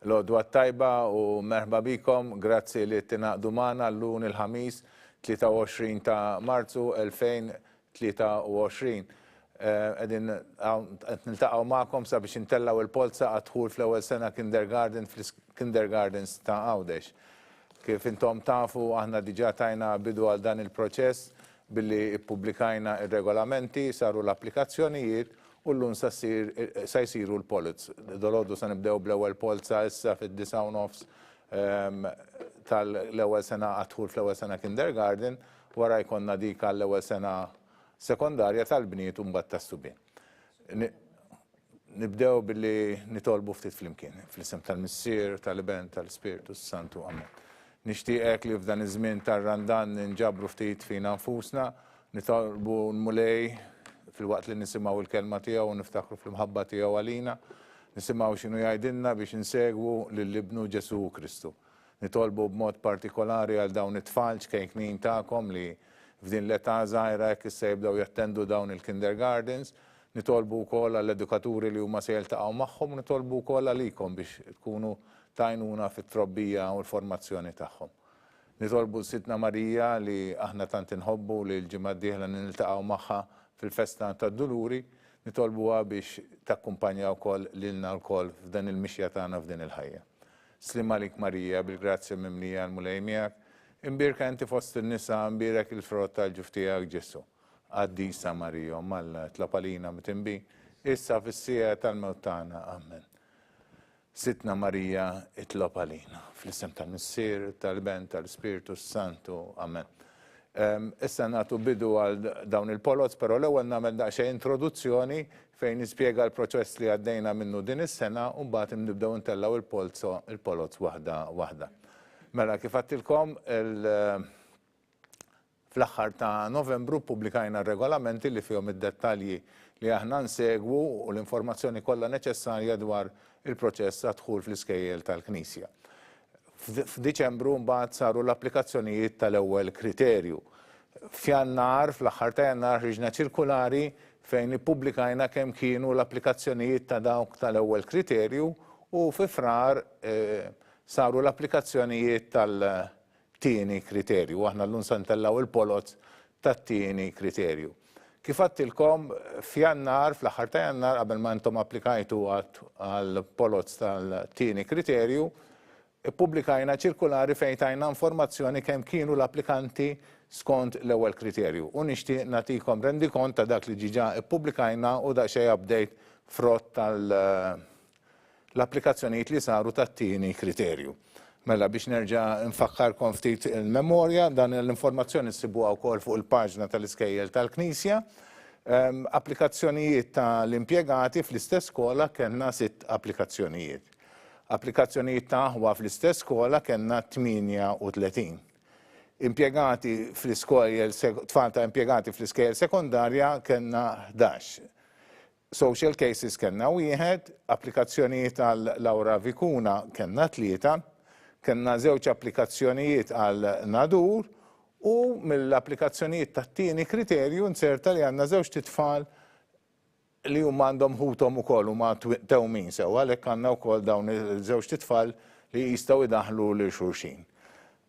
L-odwa tajba u merħba bikom, grazzi li tinaqdu magħna l-lun il-ħamis 23 ta' Marzu 2023. Qegħdin niltaqgħu magħkom sabiex intellaw il-polza għad-dħul fl-ewwel sena kindergarten fl-kindergardens ta' Għawdex. Kif intom tafu aħna diġà tajna bidu għal dan il-proċess billi ippubblikajna ir-regolamenti, saru l-applikazzjonijiet u l-lun sa jsiru l-polz. Dolodu sa nibdew bl-ewwel polza issa fid-9:30 tal-ewwel sena għadħul fl-ewwel sena kindergarten, wara jkollna dik għall-ewwel sena sekondarja tal-bniet u mbagħad tas-subien. Nibdew billi nitolbu ftit flimkien, fl-isem tal-Missier, tal-Ibn, tal-Spiritu Santu, Amen. Nixtieqek li f'dan iż-żmien tar-Randan nġabru ftit fina nfusna, nitolbu n-mulej fil-waqt li nisimgħu l-kelma tiegħu u niftakru fl-imħabba tiegħu għalina, nisimgħu x'inhu jgħidilna biex insegwu lill-Ibnu Ġesu Kristu. Nitolbu b'mod partikolari għal dawn it-tfal ċkejknin tagħkom li f'din l-età żgħira jekk issa jibdew jattendu dawn il-kindergardens, nitolbu wkoll għall-edukaturi li huma se jiltaqgħu magħhom, nitolbu wkoll għalikom biex tkunu tajnuna fit-trobbija u l-formazzjoni tagħhom. Nitolbu l-Sidna Marija li aħna tant inħobbu li l-ġimgħa d-dieħla niltaqgħu magħha fil-festa tad-Duluri, nitolbuha biex takkumpanja wkoll lilna wkoll f'dan il-mixja tagħna f'din il-ħajja. Slim għalik Marija, bil-grazzja mimlija l-mulej miegħek, imbirka inti fost in-nisa, imbirek il-frott tal-ġuf tiegħek Ġesu. Qaddisa Marija, mal-tlapalina mitinbi, issa fis-sija tal-mewt tagħna. Amen. Sitna Marija, itlob għalina, fl-isem tal-Missier, tal-Ibn, tal-Spiritu Santu. Amen. Issa nagħtu bidu għal dawn il-polots, però l-ewwel nagħmel daqsxejn introduzzjoni fejn nispjega l-proċess li għaddejna minnu din is-sena u mbagħad nibdew intellaw il-polots waħda waħda. Mela kif għattilkom fl-aħħar ta' Novembru pubblikajna r-regolamenti li fihom id-dettalji li aħna nsegwu u l-informazzjoni kollha neċessarja dwar il-proċess għad-dħul fl-iskejjel tal-Knisja. F'Diċembru mbagħad saru l-applikazzjonijiet tal-ewwel kriterju. F'Jannar, fl-aħħar ta' Jannar ħriġna ċirkulari fejn ippubblikajna kemm kienu l-applikazzjonijiet ta' dawk tal-ewwel kriterju u fi Frar saru l-applikazzjonijiet tal-tieni kriterju. Aħna llum se ntellaw il-polots tat-tieni kriterju. Kif għattilkom f'Jannar, fl-aħħar ta' Jannar, qabel ma intom applikajtu għal-polots tal-tieni kriterju, ippubblikajna ċirkulari fejn tajna informazzjoni kemm kienu l-applikanti skont l-ewwel kriterju. U nixtieq nagħtikom rendikont ta' dak li ġiġa ippubblikajna u daqsxejn update frott tal-applikazzjonijiet li saru tat-tieni kriterju. Mela biex nerġa' nfakkarkom ftit il-memorja, dan l-informazzjoni ssibuha wkoll fuq il-paġna tal-iskejjel tal-Knisja. Applikazzjonijiet tal-impjegati fl-istess skola kellna 6 applikazzjonijiet. Applikazzjonijiet ta' aħwa fl-istess skola kellna 38. Impjegati fl-iskejjel tfal ta' impjegati fl-iskejjel sekondarja kellna 11. Social cases kellna 1, applikazzjonijiet għal Laura Vikuna kellna 3, kellna 2 applikazzjonijiet għal Nadur u mill-applikazzjonijiet tat-tieni kriterju nserta li għandna 2 titfal li huma għandhom ħuthom ukoll huma tewmin sew, għalhekk għandna wkoll dawn il-2 titfal li jistgħu jdaħħlu lil xulxin.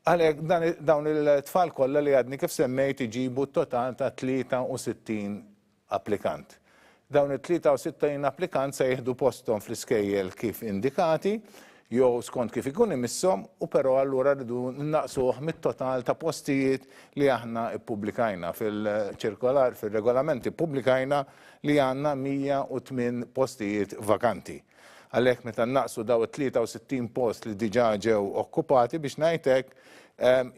Għalhekk dawn il-tfal kollha li għadni kif semmejt iġibu t-total ta' 63 applikant. Dawn il-63 applikant se jieħdu posthom fl-iskejjel kif indikati, jew skont kif ikun imisshom u però allura rridu naqsuh mit-total ta' postijiet li aħna ippubblikajna fil-ċirkolar, fil-regolamenti pubblikajna li għandna 108 postijiet vakanti. Għalhekk meta naqsu daw 63 post li diġà ġew okkupati biex ngħidlek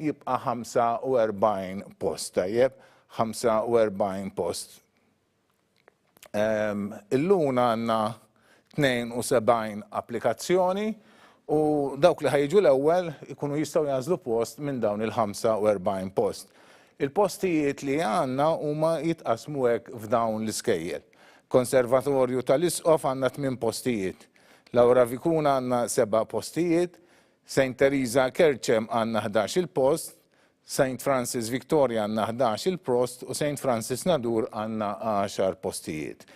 jibqa' 45 post, tajjeb, 45 post. Illum għandna 72 applikazzjoni u dawk li ħajġu l-ewwel ikunu jistgħu jażlu post minn dawn il-45 post. Il-postijiet li għandna huma jitqasmu hekk f'dawn l-iskejjel. Konservatorju tal-Isqof għandna 8 postijiet. Laura Vikuna għandna 7 postijiet, St. Teresa Kerċem għandna 11 post, St. Francis Victoria għandna 11 post u St. Francis Nadur għandna 10 postijiet.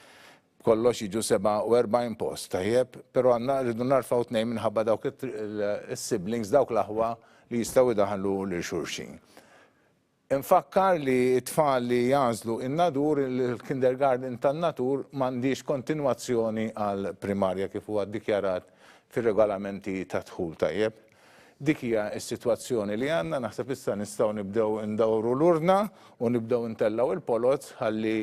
kollox jiġu 47 post, tajjeb, pero għanna rridu narfaw tnejn minħabba dawk il-siblings, dawk l-aħwa li jistaw idaħlu l-xurxin. Infakkar li t-tfal li jażlu in-nadur, il-kindergarten tan-natur m'għandix kontinwazzjoni għal primarja kif huwa ddikjarat fir-regolamenti ta' dħul tajjeb. Dik hija s-sitwazzjoni li għandna, naħseb issa nistgħu nibdew ndawru l-urna u nibdew intellaw il-polot ħalli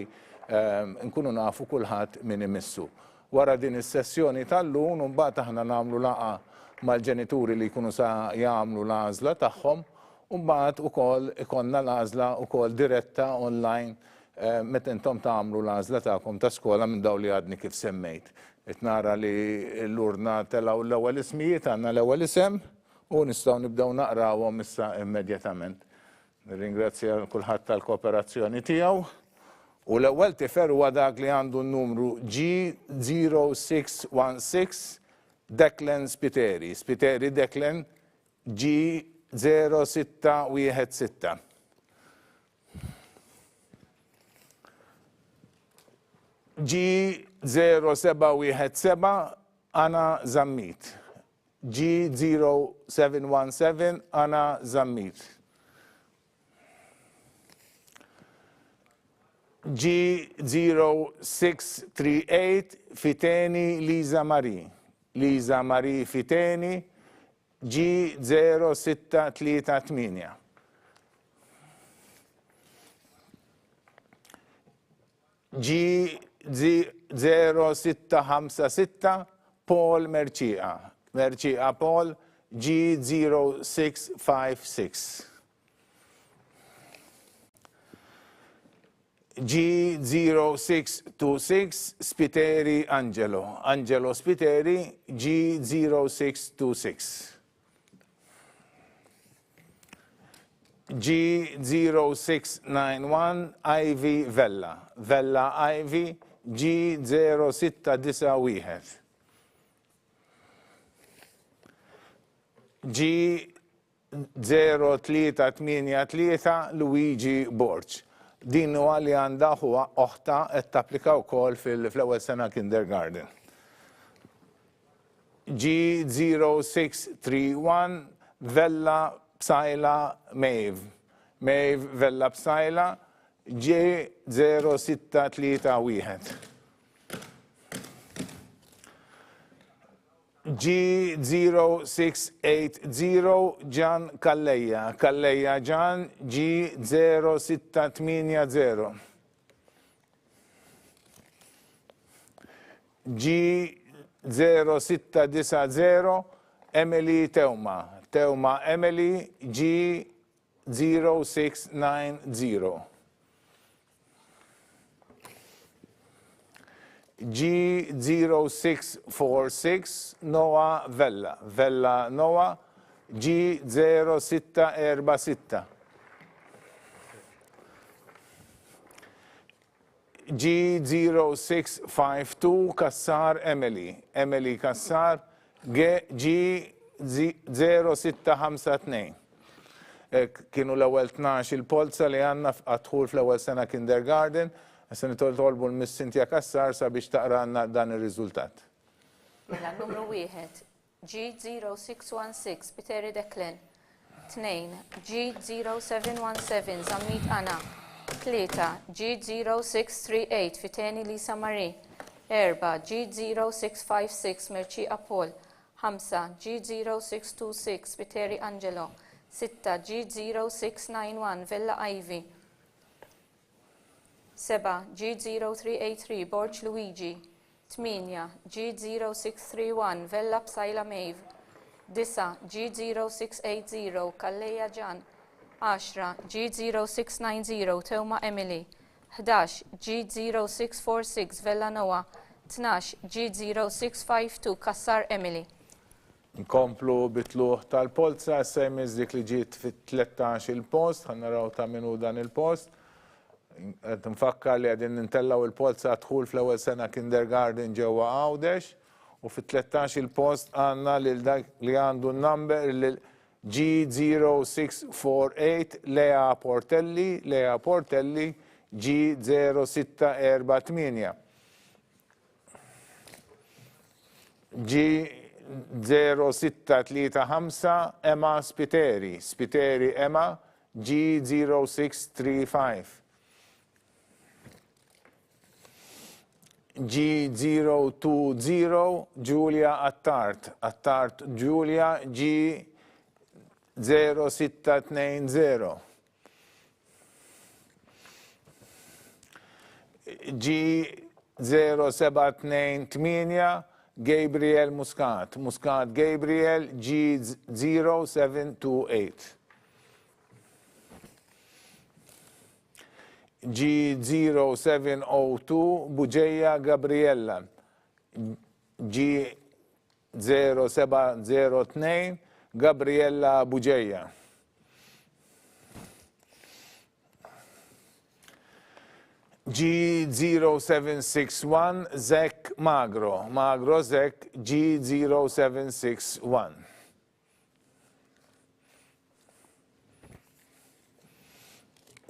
nkunu nafu kulħadd min imissu. Wara din is-sessjoni tal-lum mbagħad aħna nagħmlu laqgħa mal-ġenituri li jkunu sa jagħmlu l-għażla tagħhom u mbagħad ukoll ikollna l-għażla wkoll diretta online meta intom tagħmlu l-għażla tagħkom ta' skola minn dawn li għadni kif semmejt. Qed nara li l-urna telgħu l-ewwel ismijiet, għandna l-ewwel isem u nistgħu nibdew naqrawhom issa immedjatament. Nirringrazzja kulħadd tal-kooperazzjoni tiegħu. U l-ewwel tifer huwa dak li għandu n-numru G0616 Declan Spiteri. Spiteri Declan G0616. G0717 Ana Zammit. G0717 Ana Zammit. G0638 Fiteni Liza Marie. Liza Marie Fiteni G0638. G0656 Paul Mercia. Mercia Paul G0656. G0626 Spiteri Angelo. Angelo Spiteri G0626. G0691 Ivy Vella. Vella Ivy G0691. G0383 Luigi Borch. Din huwa li għandha huwa oħta qed tapplika wkoll fl-ewwel sena kindergarten. G0631 Vella Psajla Maeve. Maeve Vella Psajla G0631. G0680 Gian Kalleja. Kalleja Gian G0680. G0690 Emily Teuma. Teuma Emily G0690. G0646 Noah Vella. Vella Noah G0646. G0652 Kassar Emily. Emily Kassar G0652. Kienu l-ewwel 12 il-polza li għandna għadħul fl-ewwel sena kindergarten. Issa nitolbu l-Miss Cynthia Kassar sabiex taqranna dan ir-riżultat. Mela numru 1 G0616 Spiteri Declan. 2 G0717 Zammit Ana. 3 G0638 Fiteni Lisa Marie. 4 G0656 Mercia Paul. 5 G0626 Spiteri Angelo. 6 G0691 Vella Ivy. 7 G0383 Borch Luigi. 8 G0631 Vella Psajla Maeve. 9 G0680 Kalleja Gian. 10 G0690 Teuma Emily. 11 G0646 Vella Noah. 12 G0652 Kassar Emily. Nkomplu bitluħ tal-polza, sejmiż dik li ġiet fit-13 il-post, ħannaraw ta' minu dan il-post. Nfakkar li għadin nintellaw il-polza dħul fl-ewwel sena kindergarten ġewwa Għawdex u fit-13 il-post għandna lil dak li għandu n-number G0648 Lea Portelli, Lea Portelli G0648. G0635 Emma Spiteri Emma G0635. G020 Giulia Attart Giulia G0620. G0728 Gabriel Muscat Gabriel G0728. G0702 Bugeja Gabriella G0702 Gabriella Bugeja. G0761 Zek Magro Zek G0761.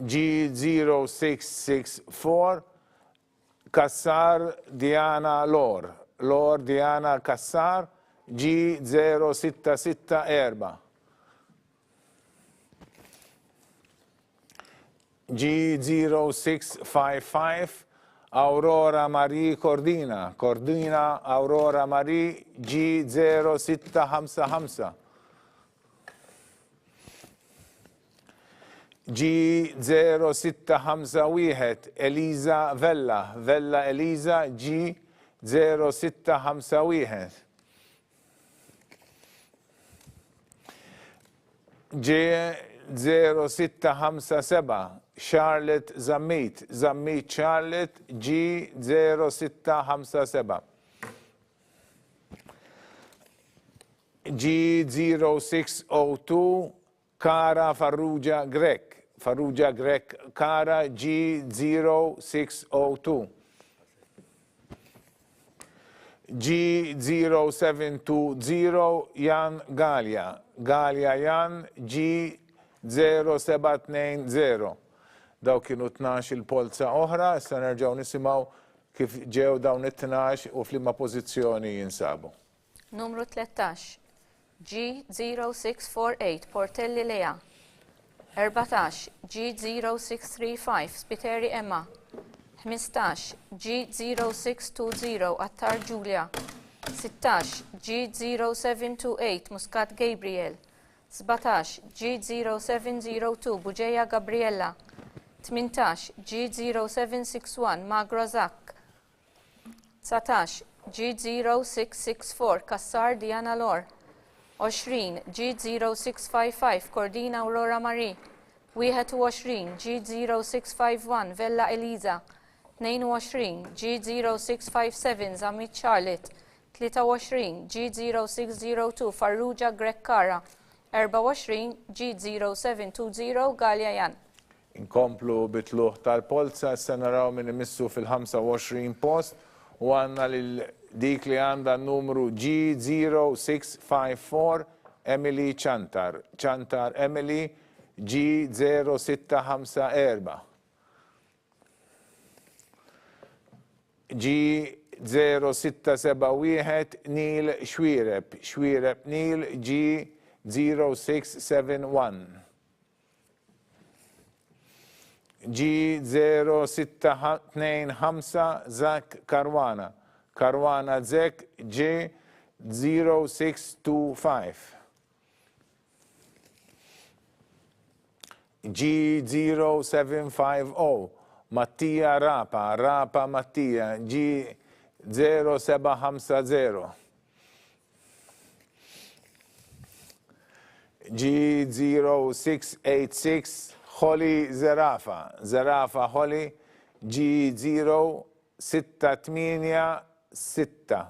G0664 Kassar Diana Lor Diana Kassar G0664. G0655 Aurora Marie Cordina Aurora Marie G0655. G0651 Eliza Vella Eliza G0651. G0657 Charlotte Zammit Charlotte G0657. G0602 Cara Farrugia Grek Cara G0602. G0720 Jan Galia Jan G0720. Daw kienu 12 il-polza oħra, issa nerġgħu nisimgħu kif ġew dawn it-12 u f'liema pożizzjoni jinsabu. Numru 13 G0648 Portelli Lea. 14 G0635 Spiteri Emma. 15 G0620 Attar Giulia. 16 G0728 Muscat Gabriel. 17 G0702 Bugeja Gabriella. 18 G0761 Magro Zak. 19 G0664 Kassar Diana Lor. 20 G0655 Cordina Aurora Marie. 21 G0651 Vella Eliza. 22 G0657 Zamit Charlotte. 23 G0602 Farrugia Grek Cara. 24 G0720 Galia Jan. Inkomplu bitluħ tal-polza, issa naraw min imissu fil-25 post u għanna dik li għanda numru G0654 Emily Chantar Emily G0654. G0671 Neil Schwireb Neil G0671. G0625 Zak Karwana Zek G0625. G0750 Mattia Rapa Mattia G0750. G0686 Holly Zerafa Holly G0686.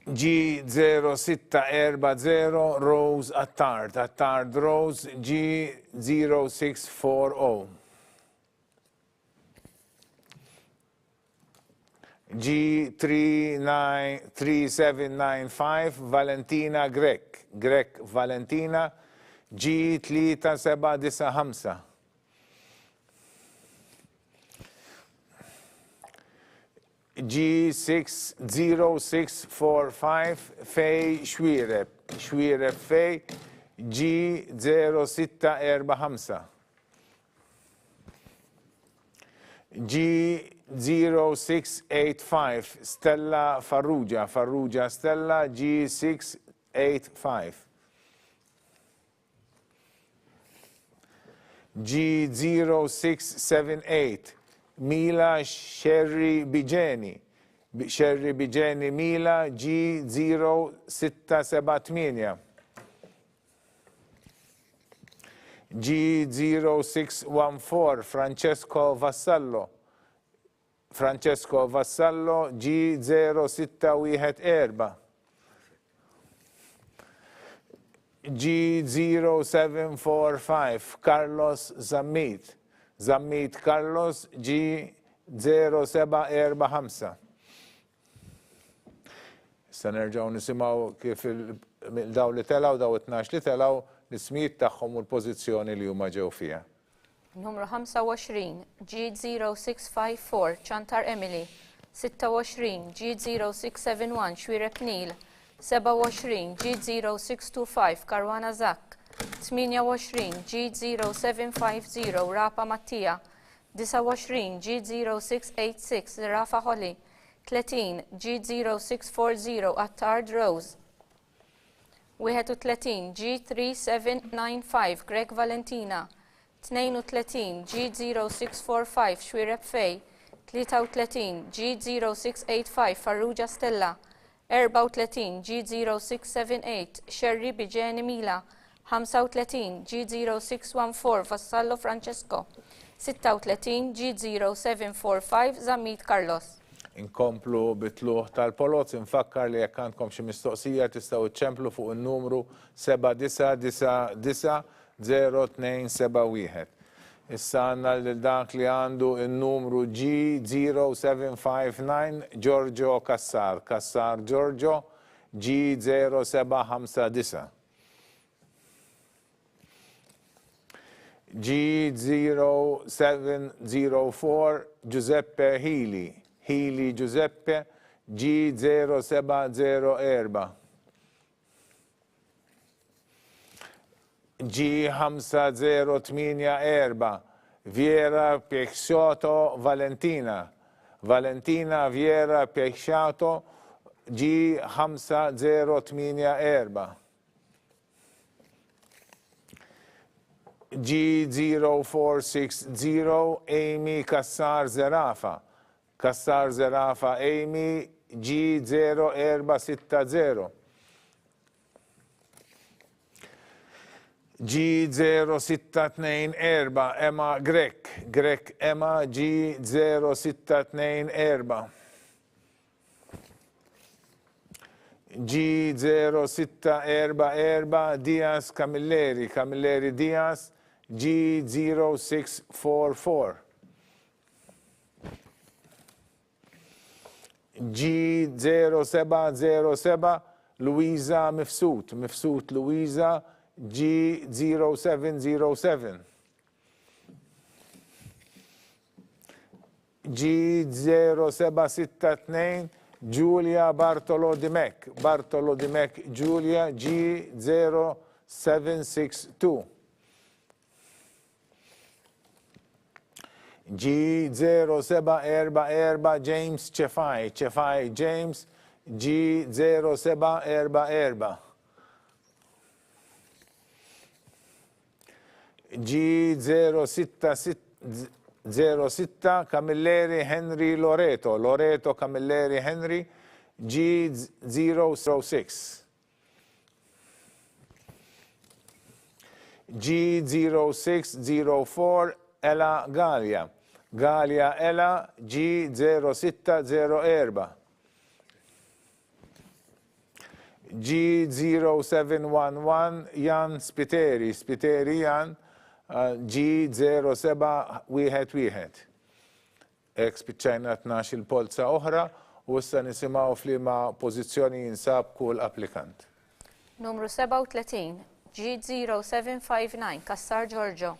G0640 Rose Attard Rose G0640. G3795 Valentina Grek Valentina G3795. G60645 Fej Xwireb. Xwireb Fej G0645. G0685 Stella Farrugia. Farrugia Stella G685. G0678 Mila Sherry Bijeni. Sherry Bijeni Mila G0678. G0614 Francesco Vassallo. Francesco Vassallo G0614. G0745 Carlos Zammit. Zammit Carlos G0745. Issa nerġgħu nisimgħu kif daw li telaw daw 12 li telaw l-ismijiet tagħhom u l-pożizzjoni li huma ġew fiha. Numru 25 G0654 Chantar Emily. 26 G0671 Xwireb Neil. 27 G0625 Karwana Zak. 28 G0750 Rapa Mattia. 29 G0686 Rafa Holly. 30 G0640 Attard Rose. 31 G3795 Greg Valentina. 32 G0645 Xwireb Fej. 33 G0685 Farrugia Stella. 34 G0678 Sherry Bijeni Mila. 35 G0614 Vassallo Francesco. 36 G0745 Zammit Carlos. Inkomplu bitluħ tal-polot, infakkar li jekk għandkom xi mistoqsija tistgħu iċċemplu fuq in-numru 79990271. Issa għandna lil dak li għandu in-numru G0759 Giorgio Kassar. Kassar Giorgio G0759. G0704 Giuseppe Healy. Healy Giuseppe G0704. G5084 Viera Piexoto Valentina. Valentina Viera Piexoto G5084. G0460 Amy Kassar Zerafa. Kassar Zerafa Amy G0460. G0624 Emma Grek. Grek Emma G0624. G0644 Diaz Camilleri. Camilleri Diaz G0644. G0707 Luisa Mifsut. Mifsut Luisa G0707. G0762 Giulia Bartolo Dimek. Bartolo Dimek Giulia G0762. G0744 James Cefai. Cefai James G0744. G06 Camilleri Henry Loreto. Loreto Camilleri Henry G006. G0604 Ella Galia. Galia Ella G0604. G0711 Jan Spiteri. Spiteri Jan G0711. Ek spiċċajna 12 polza oħra u issa nisimgħu f'liema pożizzjoni jinsab kull applikant. Numru 37 G0759 Kassar Giorgio.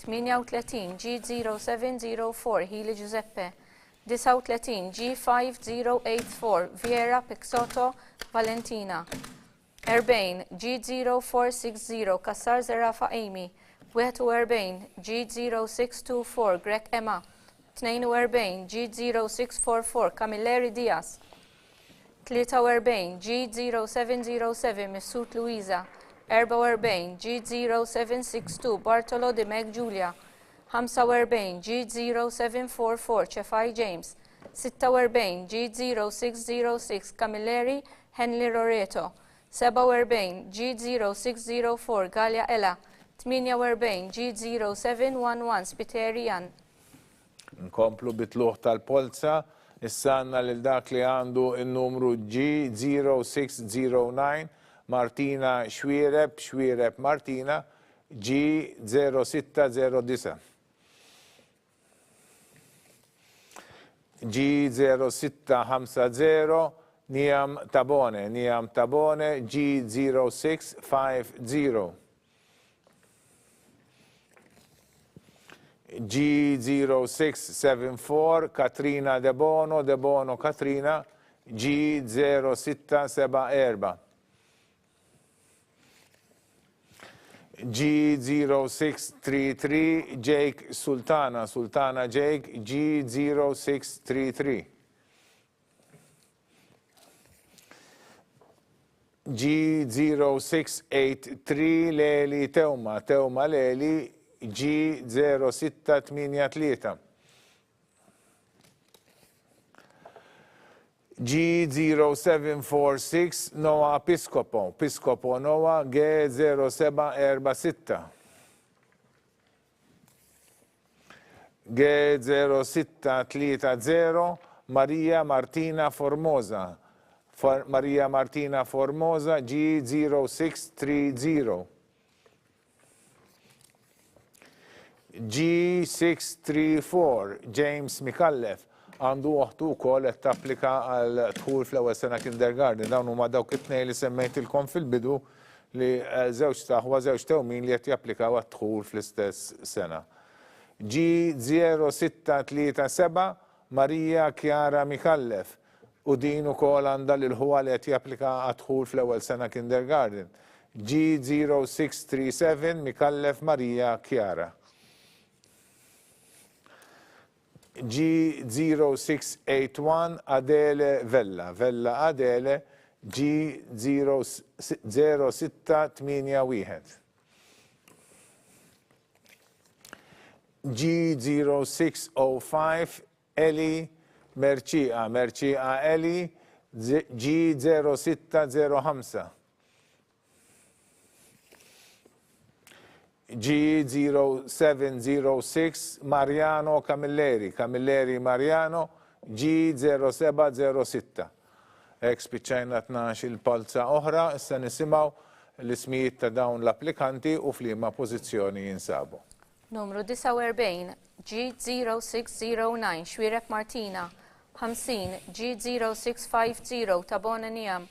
38 G0704 Healy Giuseppe. 39 G5084 Viera Pixoto Valentina. 40 G0460 Kassar Zerafa Amy. 41 G0624 Greg Emma. 42 G0644 Camilleri Diaz. 43 G0707 Missut Louisa. 44 G0762 Bartolo de Meg Julia. 45 G0744 Chefai James. 46 G0606 Camilleri Henley Loreto. 47 G0604 Galia Ella. 48 G0711 Spiterian. Nkomplu bitluħ tal-polza, issanna lil dak li għandu il-numru G0609 Martina Xwiereb Martina G0609. G0650 Niam Tabone G0650. G0674 Katrina Debono Katrina G0674. G0633 Jake Sultana Jake G0633. G0683 Leli Teuma Leli G0683. G0746 Noah Piscopo Noah G0746. G0630 Maria Martina Formosa G0630. G634 James Mikallef għandu uħtu wkoll qed tapplika għal dħul fl-ewwel sena kindergarten. Dawn huma dawk it-tnejn li semmejtilkom fil-bidu li żewġ tewmin li qed japplikaw għad-dħul fl-istess sena. G0637 Marija Chiara Mikallef u din ukoll għandha lil ħuwa li qed japplika għad-dħul fl-ewwel sena kindergarten. G0637 Mikallef Marija Chiara. G0681 Adele Vella Adele G0681. G0605 Eli Mercia Eli G0605. G0706 Mariano Camilleri Mariano G0706. Ek spiċċajna 12 il-polza oħra, issa nisimgħu l-ismijiet ta' dawn l-applikanti u f'liema pożizzjoni jinsabu. Numru 49 G0609 Xwiereb Martina. 50 G0650 Tabona Niam.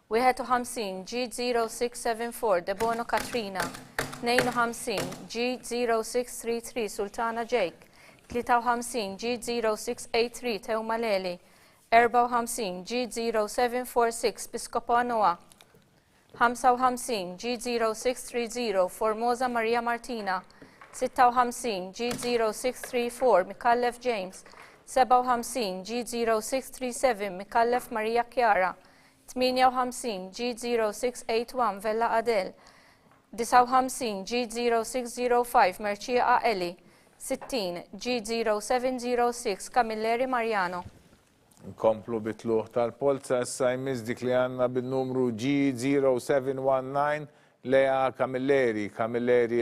51 G0674 Debono Katrina. 52 G0633 Sultana Jake. 53 G0683 Teuma Leli. 54 G0746 Piscopo Noah. 55 G0630 Formosa Maria Martina. 56 G0634 Mikallef James. 57 G0637 Mikallef Maria Chiara. 58 G0681 Vella Adel. 59 G0605 Mercia Eli. 60 G0706 Camilleri Mariano. Nkomplu bitluħ tal-polza issa jmiss dik li għandna bin-numru G0719 Lea Camilleri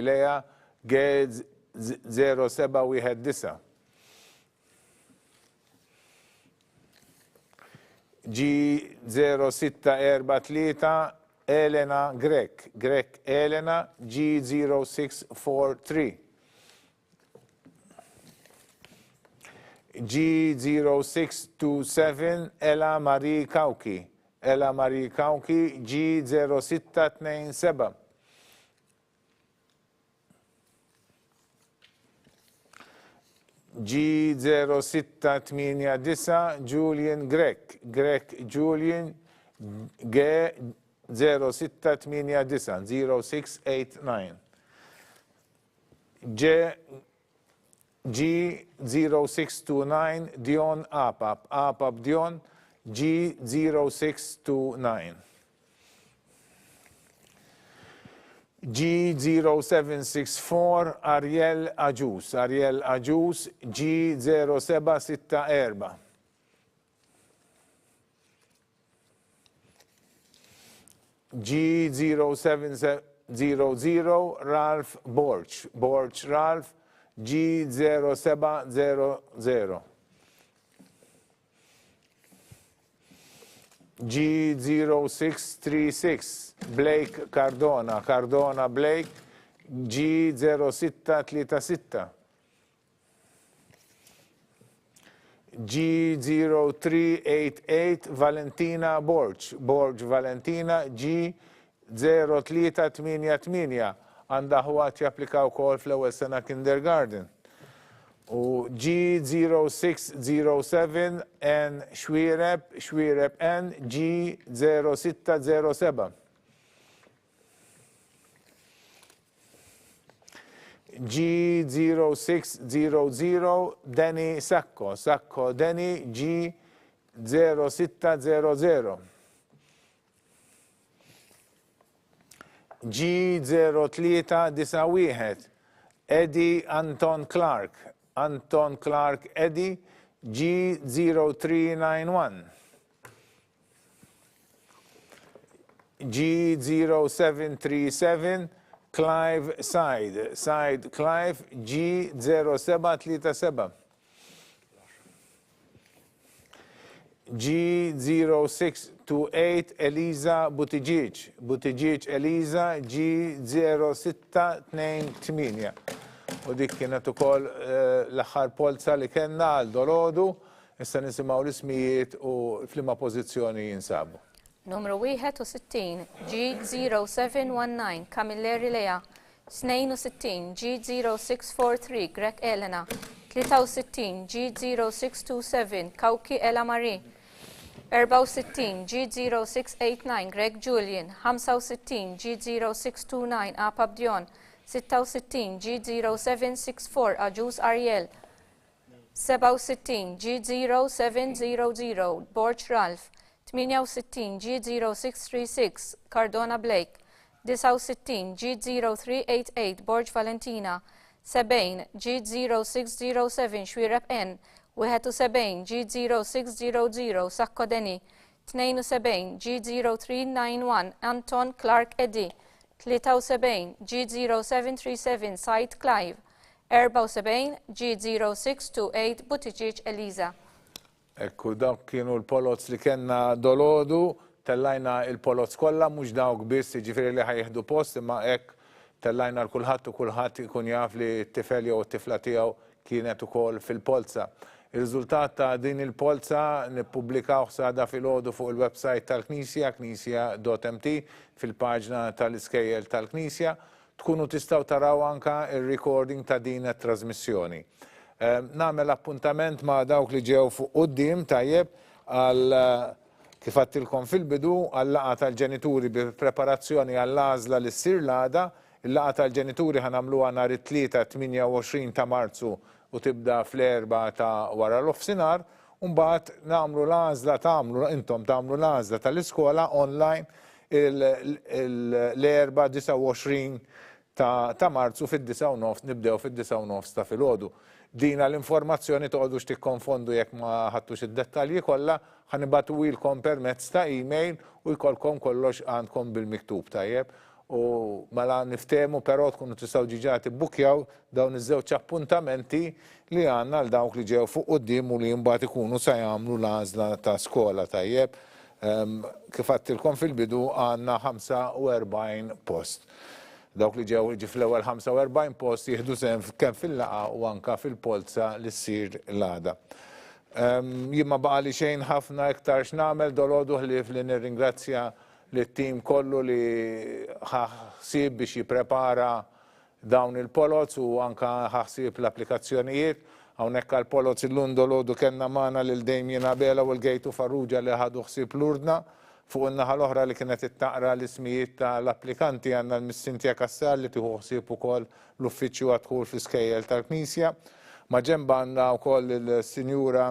Lea G0719. G0643 Elena Grek Elena G0643. G0627 Ella Marie Kauki G0627. G0689 Julian Grek Julian G 0689 G0629 Dion Apap Dion G0629 G0764 Ariel Ajus G0764 G0700 Ralph Borch Ralph G0700 G0636 Blake Cardona Blake G0636 G0388 Valentina Borch Valentina G0388 għandha ħwat japplikaw kol fl-ewwel sena kindergarten. U G0607 N Xwiereb N G0607 G0600 Danny Sacco Danny G0600 G0391 Eddie Anton Clark Eddie G0391 G0737 Clive Side Clive G0737 G0628 Eliza Buttigieg Eliza G0628 u dik kienet ukoll l-aħħar polza li kellna għal dolodu, issa nisimgħu l-ismijiet u f'liema pożizzjoni jinsabu. Numru 61 G0719 Camilleri Lea 62 G0643 Greg Elena 63 G0627 Kauki Ela Marie 64 G0689 Greg Julian 65 G0629 Apap Dion 66 G0764 Ajus Ariel 67 G0700 Borch Ralph 68 G0636 Cardona Blake 69 G0388 Borch Valentina 70 G0607 Xwiereb N 71 G0600 Sacco Deni 72 G0391 Anton Clark Eddie 73 G0737 Said Clive 74 G0628 Buttigieg Eliza. Ekku dawk kienu l-polots li kellna dolodu, tellajna il-polots kollha mhux dawk biss jiġifieri li ħajjeħdu post imma hekk tellajna l-kulħadd u kulħadd ikun jaf li t-tifel jew it-tifla tiegħu kienet ukoll fil-polza. Ir-riżultat ta' din il-polza nippubblikaw sada filgħodu fuq il-website tal-Knisja, knisja.mt, fil-paġna tal-iskejjel tal-Knisja, tkunu tistgħu taraw anke ir-recording ta' din it-trasmissjoni. Nagħmel appuntament ma' dawk li ġew fuq quddiem tajjeb għal kif għattilkom fil-bidu għall-laqgħa tal-ġenituri bi preparazzjoni għall-għażla li ssir l-għada. Il-laqgħa tal-ġenituri ħanamluha nhar it-tlieta 28 ta' Marzu u tibda fl-4 ta' wara l-ofsinhar, u mbagħad nagħmlu l-għażla intom tagħmlu l-għażla tal-iskola online l-4 29 ta' Marzu fid-9:30 nibdew fid-9:30 ta' filgħodu. Dina l-informazzjoni toqgħodux tikkonfondu jekk ma ħadtux id-dettalji kollha, ħanibgħatuhilkom permezz ta' email u jkollkom kollox għandkom bil-miktub tajjeb. U mela niftehmu però tkunu tistgħu ġiġa tibbukjaw dawn iż-żewġ appuntamenti li għandna għal dawk li ġew fuq quddiem u li mbagħad ikunu se jagħmlu l-għażla ta' skola tajjeb. Kif għattilkom fil-bidu għandna 45 post. Dawk li ġew fl-ewwel 45 post jieħdu sehem kemm fil-laqgħa u anke fil-polza li ssir l-għada. Jien ma baqa' li xejn ħafna iktar x'nagħmel dolodu ħlief li nirringrazzja lit-tim kollu li ħaħsib biex jipprepara dawn il-polots u anke ħaħsib l-applikazzjonijiet. Hawnhekk għal-Poloz il-Lundolodu kellna magħna lil Damien Abela u l-Gejtu Farrugia li ħadu ħsieb Lurdna. Fuq in-naħa l-oħra li kienet ittaqra l-ismijiet tal-applikanti għandna l-Miss Kassar li tieħu ħsieb ukoll l-uffiċċju għadħul fl-iskejjel tal-Knisja. Ma' ġenba għandna wkoll il-Sinjura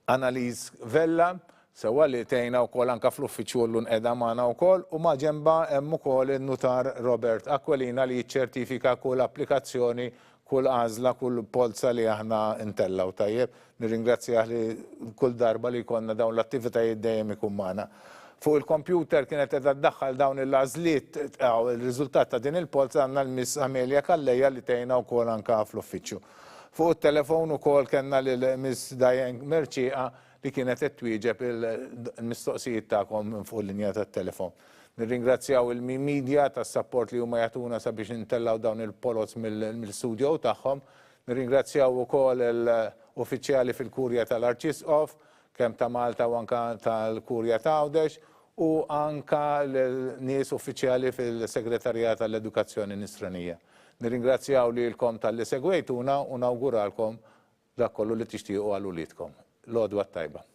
Annalise Vella, sewa li tgħinna wkoll anke fl-uffiċċju l-unqeda magħna wkoll, u ma' ġenba hemm ukoll in-Nutar Robert Aquilina li jiċċertifika kull applikazzjoni, kull għażla, kull polza li aħna intellaw tajjeb. Nirringrazzjah li kull darba li jkollna dawn l-attivitajiet dejjem ikun magħna. Fuq il-kompjuter kienet qed tdaħħal dawn il-għażliet il-riżultat ta' din il-polza għandna l-Miss Amelia Kalleja li tgħinna wkoll anke fl-uffiċċju. Fuq it-telefon ukoll kellna lill-Miss Diane Merċieqa li kienet qed twieġeb il-mistoqsijiet tagħkom fuq il-linja tat-telefon. Nirringrazzjaw il-media tas-sapport li huma jagħtuna sabiex intellaw dawn il-polots mill-studio tagħhom. Nirringrazzjaw ukoll l-uffiċjali fil-Kurja tal-Arċisqof, kemm ta' Malta u anke tal-Kurja ta' Għawdex, u anke l-nies uffiċjali fil-Segretarjat tal-Edukazzjoni Nisranija. Nirringrazzjaw lilkom tal-li segwejtuna u nawguralkom dak kollu li tixtiequ għal uliedkom. L-għodwa tajba.